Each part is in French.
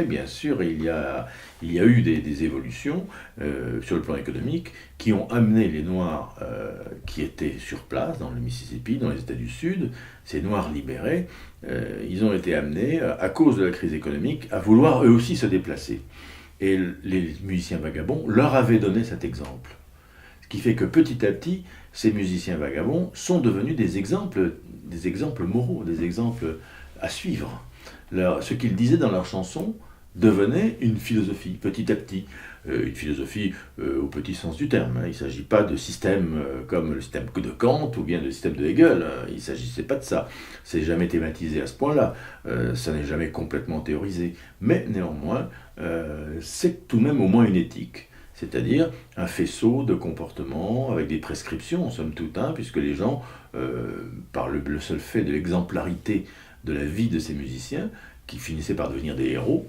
Bien sûr, il y a eu des évolutions sur le plan économique qui ont amené les Noirs qui étaient sur place, dans le Mississippi, dans les États du Sud, ces Noirs libérés, ils ont été amenés, à cause de la crise économique, à vouloir eux aussi se déplacer. Et les musiciens vagabonds leur avaient donné cet exemple. Ce qui fait que petit à petit, ces musiciens vagabonds sont devenus des exemples moraux, des exemples à suivre. Ce qu'ils disaient dans leurs chansons devenait une philosophie, petit à petit. Une philosophie au petit sens du terme. Il ne s'agit pas de système comme le système de Kant ou bien le système de Hegel. Il ne s'agissait pas de ça. C'est jamais thématisé à ce point-là. Ça n'est jamais complètement théorisé. Mais néanmoins, c'est tout de même au moins une éthique. C'est-à-dire un faisceau de comportements avec des prescriptions, en somme toute, puisque les gens, par le seul fait de l'exemplarité de la vie de ces musiciens, qui finissaient par devenir des héros,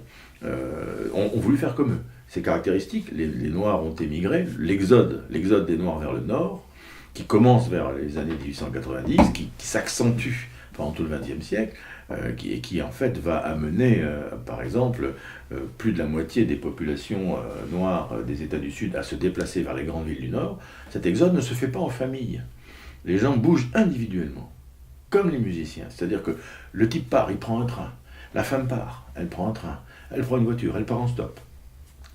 ont voulu faire comme eux. C'est caractéristique, les Noirs ont émigré, l'exode des Noirs vers le Nord, qui commence vers les années 1890, qui s'accentue pendant tout le XXe siècle, et qui en fait va amener, par exemple, plus de la moitié des populations noires des États du Sud à se déplacer vers les grandes villes du Nord. Cet exode ne se fait pas en famille. Les gens bougent individuellement, comme les musiciens. C'est-à-dire que le type part, il prend un train. La femme part, elle prend un train. Elle prend une voiture, elle part en stop.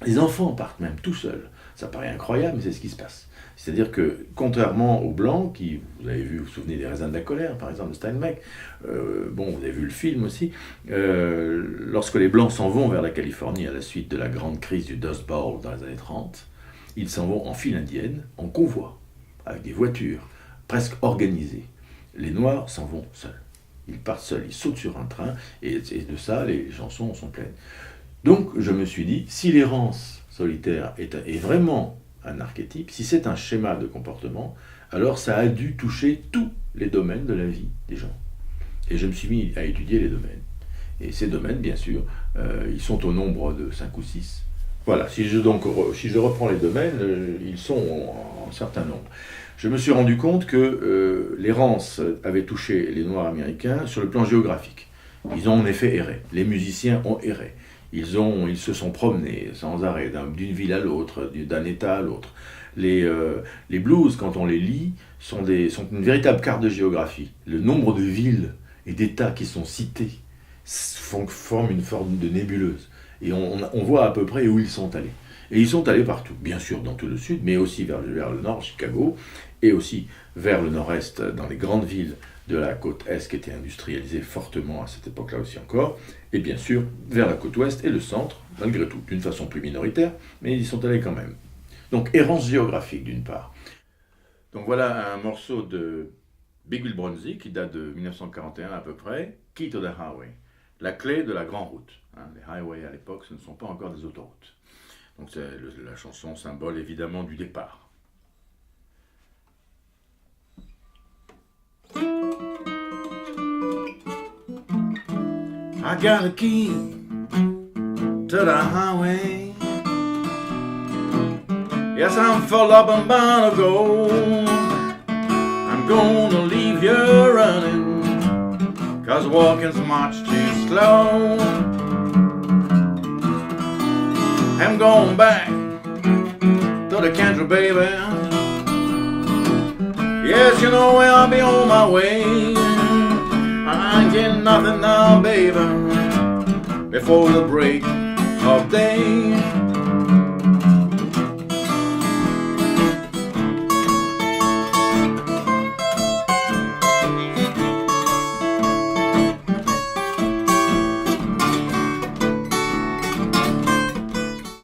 Les enfants partent même tout seuls. Ça paraît incroyable, mais c'est ce qui se passe. C'est-à-dire que, contrairement aux Blancs, qui, vous avez vu, vous vous souvenez des Raisins de la colère, par exemple, de Steinbeck, vous avez vu le film aussi, lorsque les Blancs s'en vont vers la Californie à la suite de la grande crise du Dust Bowl dans les années 30, ils s'en vont en file indienne, en convoi, avec des voitures presque organisées. Les Noirs s'en vont seuls. Ils partent seuls, ils sautent sur un train, et de ça, les chansons sont pleines. Donc, je me suis dit, si l'errance solitaire est vraiment un archétype, si c'est un schéma de comportement, alors ça a dû toucher tous les domaines de la vie des gens. Et je me suis mis à étudier les domaines. Et ces domaines, bien sûr, ils sont au nombre de 5 ou 6. Voilà, si je reprends les domaines, ils sont en certain nombre. Je me suis rendu compte que l'errance avait touché les Noirs américains sur le plan géographique. Ils ont en effet erré. Les musiciens ont erré. Ils se sont promenés sans arrêt d'une ville à l'autre, d'un état à l'autre. Les blues, quand on les lit, sont une véritable carte de géographie. Le nombre de villes et d'états qui sont cités forment une forme de nébuleuse. Et on voit à peu près où ils sont allés. Et ils sont allés partout, bien sûr dans tout le sud, mais aussi vers le nord, Chicago, et aussi vers le nord-est, dans les grandes villes de la côte est qui étaient industrialisées fortement à cette époque-là aussi encore, et bien sûr vers la côte ouest et le centre, malgré tout, d'une façon plus minoritaire, mais ils y sont allés quand même. Donc errance géographique d'une part. Donc voilà un morceau de Big Bill Broonzy qui date de 1941 à peu près, Key to the Highway, la clé de la grande route. Les highways à l'époque, ce ne sont pas encore des autoroutes. Donc c'est la chanson symbole évidemment du départ. I got a key to the highway. Yes, I'm full up and bound to go. I'm gonna leave you running, 'cause walking's much too slow. I'm going back to the country, baby. Yes, you know where I'll be on my way. I ain't getting nothing now, baby, before the break of day.